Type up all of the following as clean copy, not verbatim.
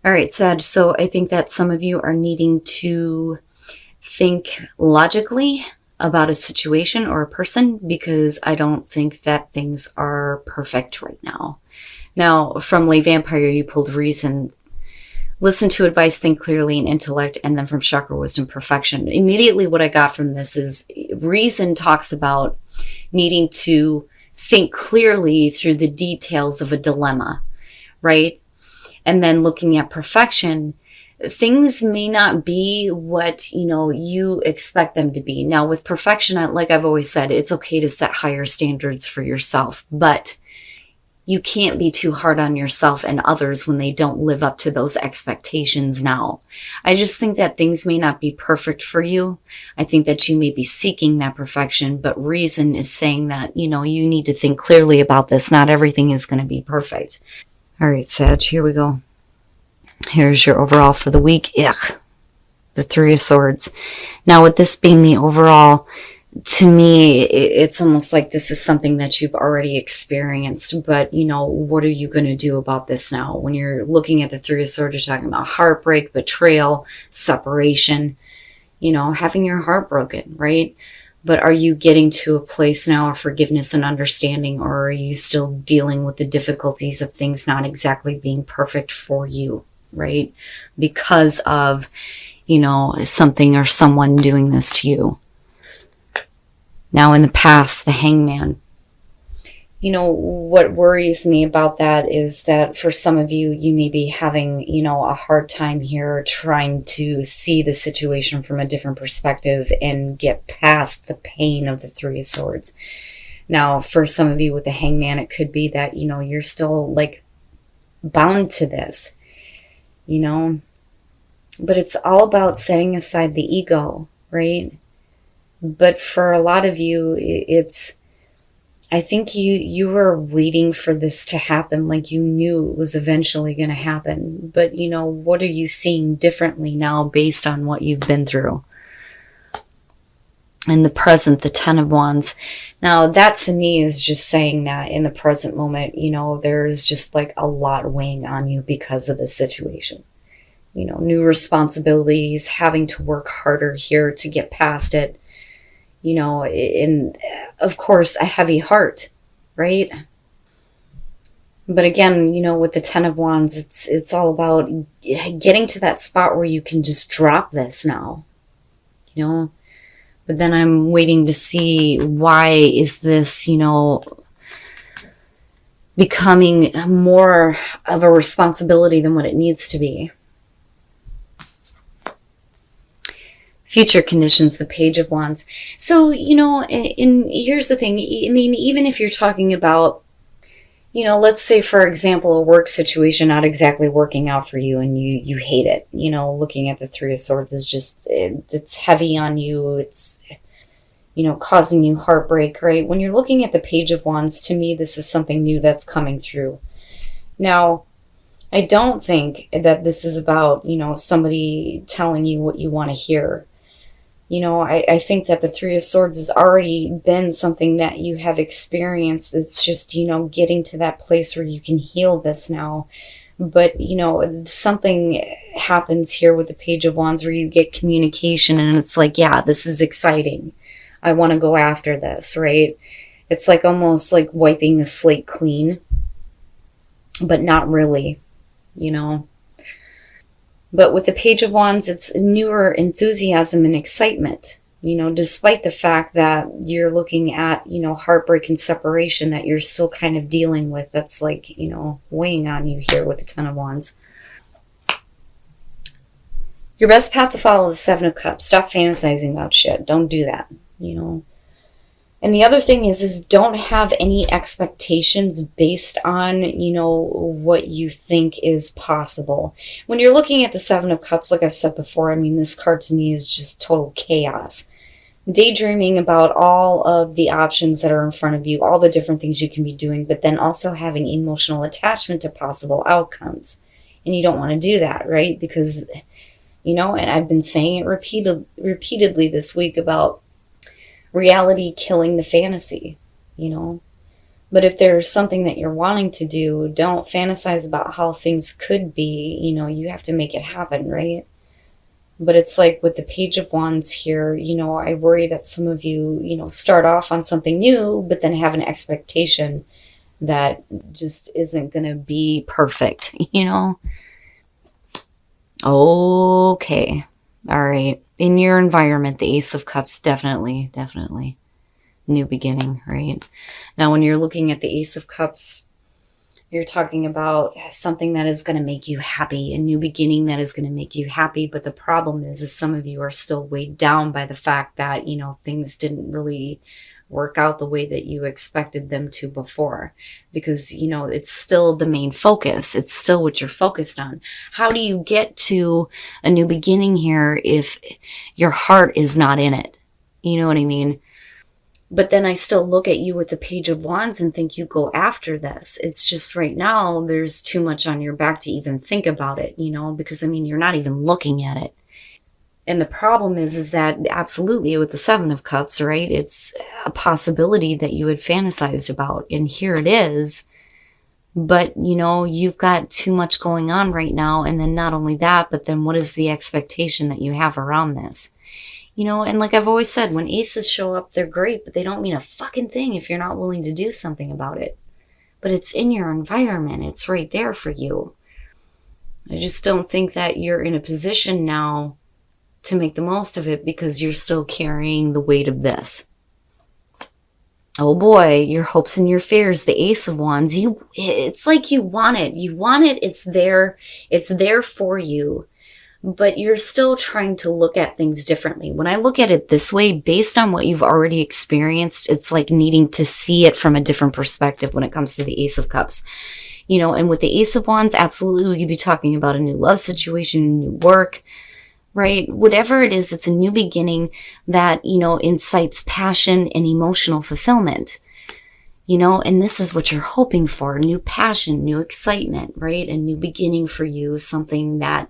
All right, Sag. So I think that some of you are needing to think logically about a situation or a person, because I don't think that things are perfect right now. Now, from Lay Vampire, you pulled reason, listen to advice, think clearly, and intellect, and then from Chakra Wisdom, perfection. Immediately what I got from this is reason talks about needing to think clearly through the details of a dilemma, right? And then looking at perfection, things may not be what, you expect them to be. Now with perfection, like I've always said, it's okay to set higher standards for yourself, but you can't be too hard on yourself and others when they don't live up to those expectations now. I just think that things may not be perfect for you. I think that you may be seeking that perfection, but reason is saying that, you need to think clearly about this. Not everything is going to be perfect. All right, Sag, here we go. Here's your overall for the week. Ugh, the Three of Swords. Now, with this being the overall, to me, it's almost like this is something that you've already experienced, but, what are you going to do about this now? When you're looking at the Three of Swords, you're talking about heartbreak, betrayal, separation, having your heart broken, right? But are you getting to a place now of forgiveness and understanding, or are you still dealing with the difficulties of things not exactly being perfect for you, right? Because of, something or someone doing this to you. Now, in the past, the Hangman. What worries me about that is that for some of you, you may be having, a hard time here trying to see the situation from a different perspective and get past the pain of the Three of Swords. Now, for some of you with the Hangman, it could be that, you're still like bound to this, but it's all about setting aside the ego, right? But for a lot of you, I think you were waiting for this to happen, like you knew it was eventually going to happen. But, what are you seeing differently now based on what you've been through? In the present, the Ten of Wands. Now, that to me is just saying that in the present moment, there's just like a lot weighing on you because of this situation. New responsibilities, having to work harder here to get past it. And of course, a heavy heart, right? But again, with the Ten of Wands, it's all about getting to that spot where you can just drop this now, But then I'm waiting to see, why is this, becoming more of a responsibility than what it needs to be? Future conditions, the Page of Wands. So, and here's the thing. I mean, even if you're talking about, let's say, for example, a work situation not exactly working out for you and you hate it. Looking at the Three of Swords is just, it's heavy on you. It's, causing you heartbreak, right? When you're looking at the Page of Wands, to me, this is something new that's coming through. Now, I don't think that this is about, somebody telling you what you want to hear. I think that the Three of Swords has already been something that you have experienced. It's just, getting to that place where you can heal this now. But, something happens here with the Page of Wands where you get communication and it's like, yeah, this is exciting. I want to go after this, right? It's like almost like wiping the slate clean, but not really, But with the Page of Wands, it's newer enthusiasm and excitement, despite the fact that you're looking at, heartbreak and separation that you're still kind of dealing with. That's like, weighing on you here with the Ten of Wands. Your best path to follow is the Seven of Cups. Stop fantasizing about shit. Don't do that, And the other thing is don't have any expectations based on, what you think is possible. When you're looking at the Seven of Cups, like I've said before, I mean, this card to me is just total chaos. Daydreaming about all of the options that are in front of you, all the different things you can be doing, but then also having emotional attachment to possible outcomes. And you don't want to do that, right? Because, and I've been saying it repeatedly this week about reality killing the fantasy, But if there's something that you're wanting to do, don't fantasize about how things could be. You have to make it happen, right? But it's like with the Page of Wands here, I worry that some of you, start off on something new, but then have an expectation that just isn't going to be perfect, Okay. All right. In your environment, the Ace of Cups, definitely, definitely. New beginning, right? Now, when you're looking at the Ace of Cups, you're talking about something that is going to make you happy, a new beginning that is going to make you happy. But the problem is some of you are still weighed down by the fact that, things didn't really work out the way that you expected them to before, because, it's still the main focus. It's still what you're focused on. How do you get to a new beginning here if your heart is not in it? You know what I mean? But then I still look at you with the Page of Wands and think you go after this. It's just right now, there's too much on your back to even think about it, because you're not even looking at it. And the problem is that absolutely with the Seven of Cups, right? It's a possibility that you had fantasized about, and here it is. But, you've got too much going on right now. And then not only that, but then what is the expectation that you have around this? And like I've always said, when aces show up, they're great, but they don't mean a fucking thing if you're not willing to do something about it. But it's in your environment. It's right there for you. I just don't think that you're in a position now to make the most of it because you're still carrying the weight of this. Oh boy, your hopes and your fears, the Ace of Wands, it's like you want it. You want it. It's there for you. But you're still trying to look at things differently. When I look at it this way, based on what you've already experienced, it's like needing to see it from a different perspective when it comes to the Ace of Cups. And with the Ace of Wands, absolutely, we could be talking about a new love situation, new work, right? Whatever it is, it's a new beginning that, incites passion and emotional fulfillment. And this is what you're hoping for, new passion, new excitement, right? A new beginning for you, something that,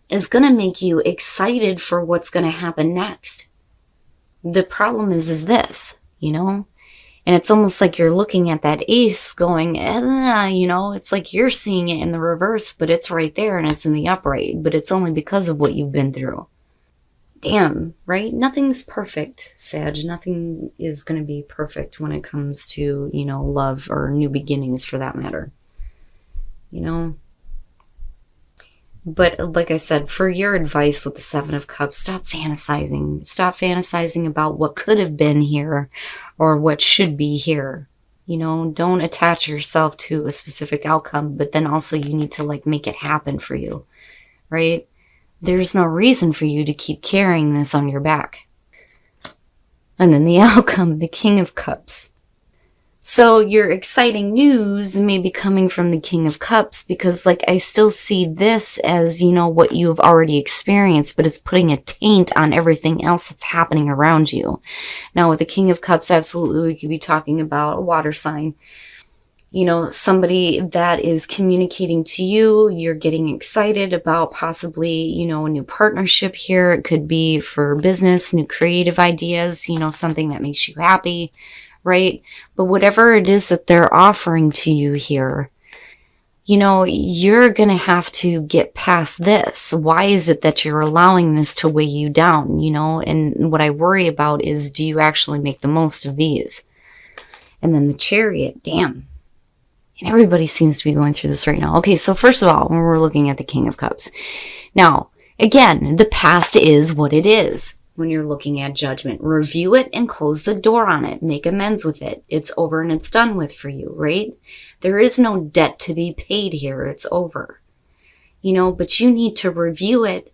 is going to make you excited for what's going to happen next. The problem is this, and it's almost like you're looking at that ace going, it's like you're seeing it in the reverse, but it's right there and it's in the upright, but it's only because of what you've been through. Damn, right? Nothing's perfect, Sag. Nothing is going to be perfect when it comes to, love or new beginnings for that matter. But like I said, for your advice with the Seven of Cups, stop fantasizing. Stop fantasizing about what could have been here or what should be here. Don't attach yourself to a specific outcome, but then also you need to make it happen for you, right? There's no reason for you to keep carrying this on your back. And then the outcome, the King of Cups. So your exciting news may be coming from the King of Cups because I still see this as, what you have already experienced, but it's putting a taint on everything else that's happening around you. Now with the King of Cups, absolutely, we could be talking about a water sign. Somebody that is communicating to you, you're getting excited about possibly, a new partnership here. It could be for business, new creative ideas, something that makes you happy. Right? But whatever it is that they're offering to you here, you're going to have to get past this. Why is it that you're allowing this to weigh you down? And what I worry about is, do you actually make the most of these? And then the Chariot, damn. And everybody seems to be going through this right now. Okay, so first of all, when we're looking at the King of Cups. Now, again, the past is what it is. When you're looking at judgment, review it and close the door on it. Make amends with it. It's over and it's done with for you, right? There is no debt to be paid here. It's over. But you need to review it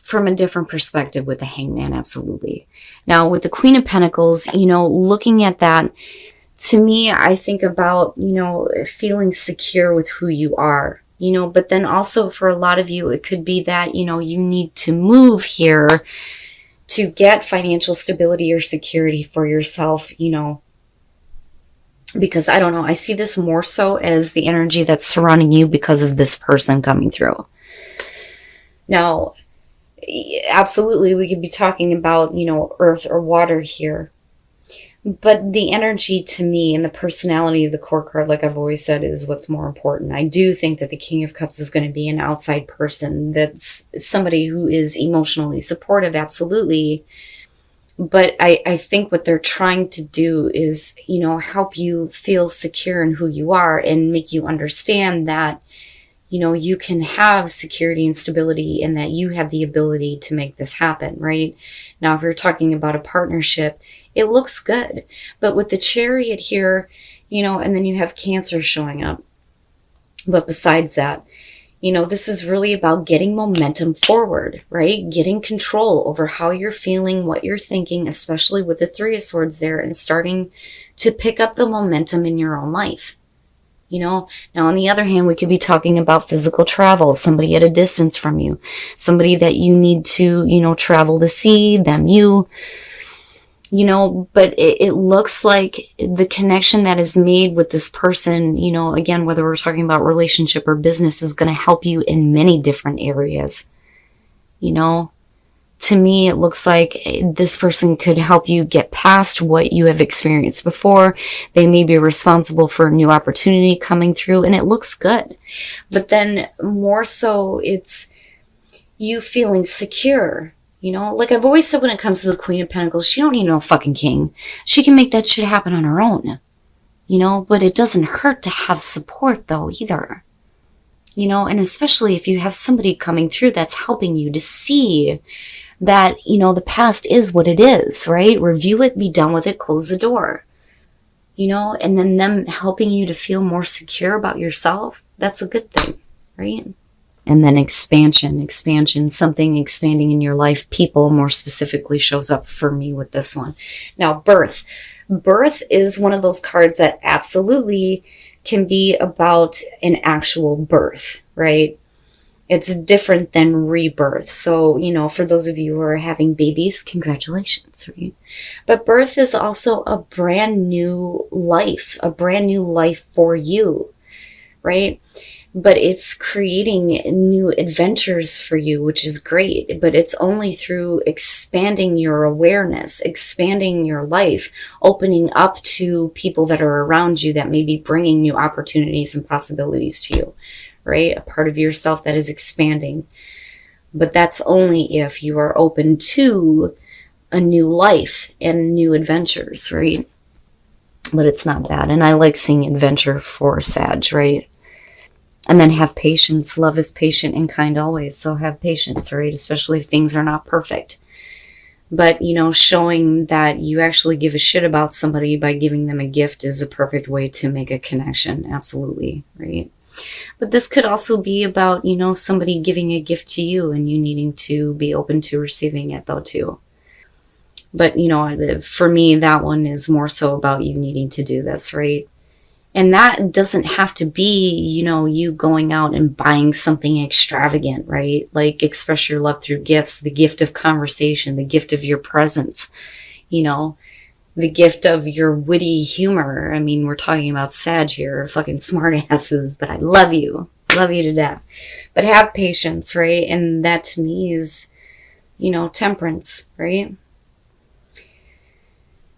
from a different perspective with the Hangman, absolutely. Now, with the Queen of Pentacles, looking at that, to me, I think about, feeling secure with who you are. But then also for a lot of you, it could be that, you need to move here to get financial stability or security for yourself, because I don't know, I see this more so as the energy that's surrounding you because of this person coming through. Now, absolutely, we could be talking about, earth or water here. But the energy to me and the personality of the core card, like I've always said, is what's more important. I do think that the King of Cups is going to be an outside person. That's somebody who is emotionally supportive, absolutely. But I think what they're trying to do is, help you feel secure in who you are and make you understand that, you can have security and stability and that you have the ability to make this happen, right? Now, if you're talking about a partnership, it looks good. But with the Chariot here, and then you have Cancer showing up. But besides that, this is really about getting momentum forward, right? Getting control over how you're feeling, what you're thinking, especially with the Three of Swords there, and starting to pick up the momentum in your own life. Now, on the other hand, we could be talking about physical travel, somebody at a distance from you, somebody that you need to, travel to see them, but it looks like the connection that is made with this person, again, whether we're talking about relationship or business, is going to help you in many different areas. To me, it looks like this person could help you get past what you have experienced before. They may be responsible for a new opportunity coming through, and it looks good. But then more so, it's you feeling secure. Like I've always said, when it comes to the Queen of Pentacles, she don't need no fucking king. She can make that shit happen on her own. But it doesn't hurt to have support though either. And especially if you have somebody coming through that's helping you to see that, the past is what it is, right? Review it, be done with it, close the door. And then them helping you to feel more secure about yourself, that's a good thing, right? And then expansion, something expanding in your life. People more specifically shows up for me with this one. Now, birth. Birth is one of those cards that absolutely can be about an actual birth, right? It's different than rebirth. So, for those of you who are having babies, congratulations, right? But birth is also a brand new life for you, right? But it's creating new adventures for you, which is great. But it's only through expanding your awareness, expanding your life, opening up to people that are around you that may be bringing new opportunities and possibilities to you, right? A part of yourself that is expanding. But that's only if you are open to a new life and new adventures, right? But it's not bad. And I like seeing adventure for Sag, right? And then have patience. Love is patient and kind always. So have patience, right? Especially if things are not perfect. But, showing that you actually give a shit about somebody by giving them a gift is a perfect way to make a connection. Absolutely, right? But this could also be about, somebody giving a gift to you and you needing to be open to receiving it though too. But, for me, that one is more so about you needing to do this, right? And that doesn't have to be, you going out and buying something extravagant, right? Like express your love through gifts, the gift of conversation, the gift of your presence, the gift of your witty humor. I mean, we're talking about Sag here, fucking smart asses, but I love you to death. But have patience, right? And that to me is, temperance, right?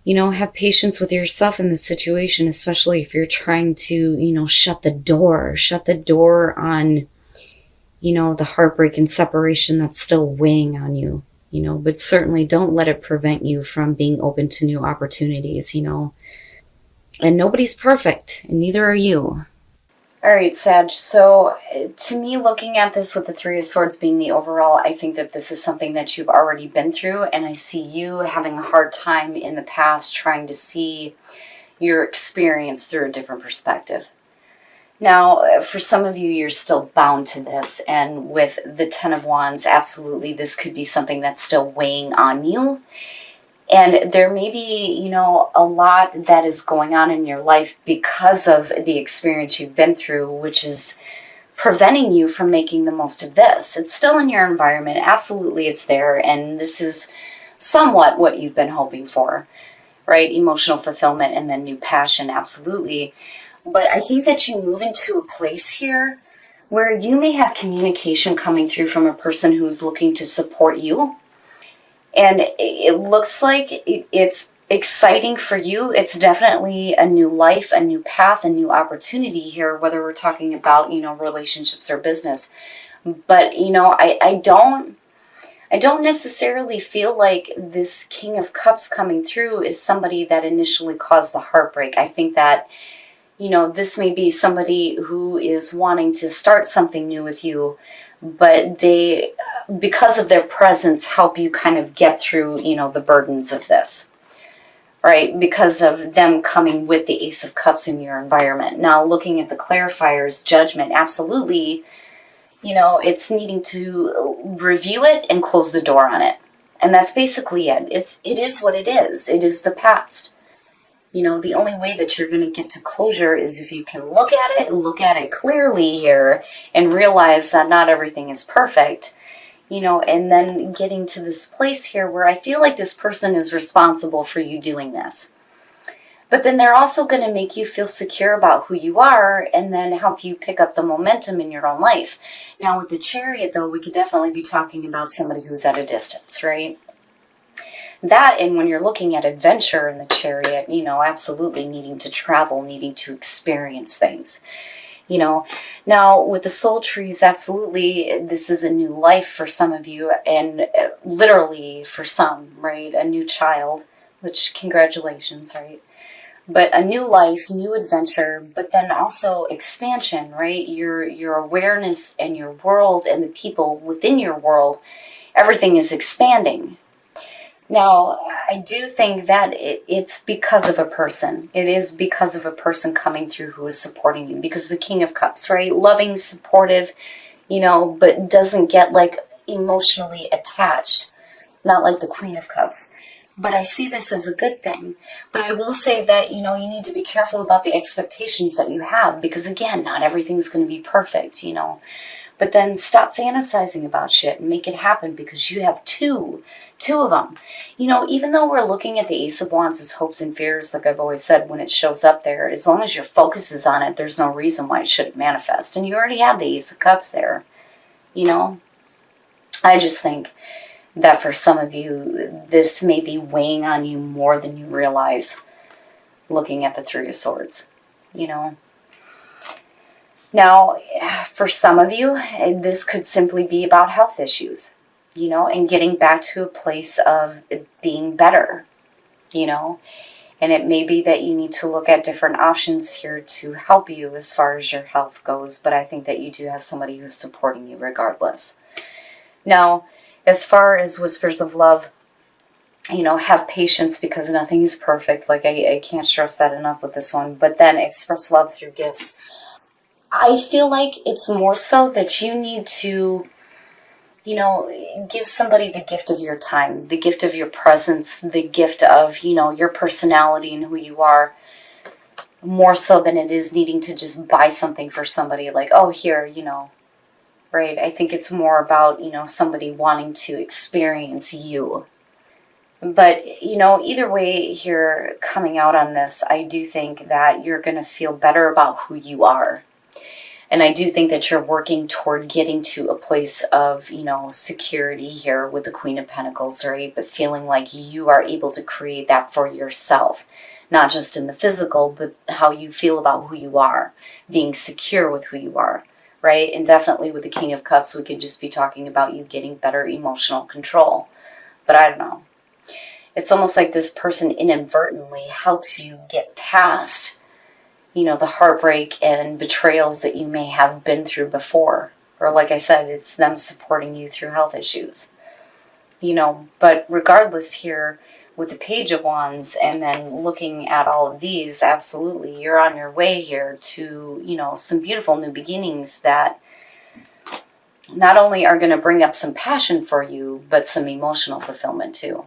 Have patience with yourself in this situation, especially if you're trying to, shut the door on, the heartbreak and separation that's still weighing on you, but certainly don't let it prevent you from being open to new opportunities, and nobody's perfect and neither are you. All right, Sag. So to me, looking at this with the Three of Swords being the overall, I think that this is something that you've already been through. And I see you having a hard time in the past trying to see your experience through a different perspective. Now, for some of you, you're still bound to this. And with the Ten of Wands, absolutely, this could be something that's still weighing on you. And there may be, a lot that is going on in your life because of the experience you've been through, which is preventing you from making the most of this. It's still in your environment. Absolutely, it's there. And this is somewhat what you've been hoping for, right? Emotional fulfillment and then new passion. Absolutely. But I think that you move into a place here where you may have communication coming through from a person who's looking to support you. And it looks like it's exciting for you. It's definitely a new life, a new path, a new opportunity here, whether we're talking about, relationships or business. But, I don't necessarily feel like this King of Cups coming through is somebody that initially caused the heartbreak. I think that, this may be somebody who is wanting to start something new with you, but they, because of their presence, help you kind of get through, the burdens of this, right? Because of them coming with the Ace of Cups in your environment. Now, looking at the clarifier's judgment, absolutely, it's needing to review it and close the door on it. And that's basically it. It is what it is. It is the past. The only way that you're going to get to closure is if you can look at it clearly here, and realize that not everything is perfect, and then getting to this place here where I feel like this person is responsible for you doing this. But then they're also going to make you feel secure about who you are, and then help you pick up the momentum in your own life. Now, with the Chariot, though, we could definitely be talking about somebody who's at a distance, right? That, and when you're looking at adventure in the Chariot, absolutely needing to travel, needing to experience things. Now with the soul trees, absolutely, this is a new life for some of you, and literally for some, right? A new child, which congratulations, right? But a new life, new adventure, but then also expansion, right? Your awareness and your world and the people within your world, everything is expanding. Now, I do think that it's because of a person. It is because of a person coming through who is supporting you. Because the King of Cups, right? Loving, supportive, but doesn't get like emotionally attached. Not like the Queen of Cups. But I see this as a good thing. But I will say that, you need to be careful about the expectations that you have. Because again, not everything's going to be perfect, But then stop fantasizing about shit and make it happen, because you have two of them. Even though we're looking at the Ace of Wands as hopes and fears, like I've always said, when it shows up there, as long as your focus is on it, there's no reason why it shouldn't manifest. And you already have the Ace of Cups there, I just think that for some of you, this may be weighing on you more than you realize, looking at the Three of Swords, Now, for some of you, this could simply be about health issues, and getting back to a place of being better, And it may be that you need to look at different options here to help you as far as your health goes, but I think that you do have somebody who's supporting you regardless. Now, as far as Whispers of Love, have patience, because nothing is perfect. Like, I can't stress that enough with this one. But then express love through gifts. I feel like it's more so that you need to, give somebody the gift of your time, the gift of your presence, the gift of, your personality and who you are, more so than it is needing to just buy something for somebody like, oh, here, right? I think it's more about, somebody wanting to experience you. But, either way here, coming out on this, I do think that you're going to feel better about who you are. And I do think that you're working toward getting to a place of, security here with the Queen of Pentacles, right? But feeling like you are able to create that for yourself. Not just in the physical, but how you feel about who you are. Being secure with who you are, right? And definitely with the King of Cups, we could just be talking about you getting better emotional control. But I don't know. It's almost like this person inadvertently helps you get past the heartbreak and betrayals that you may have been through before. Or like I said, it's them supporting you through health issues. But regardless here, with the Page of Wands and then looking at all of these, absolutely, you're on your way here to, some beautiful new beginnings that not only are going to bring up some passion for you, but some emotional fulfillment too.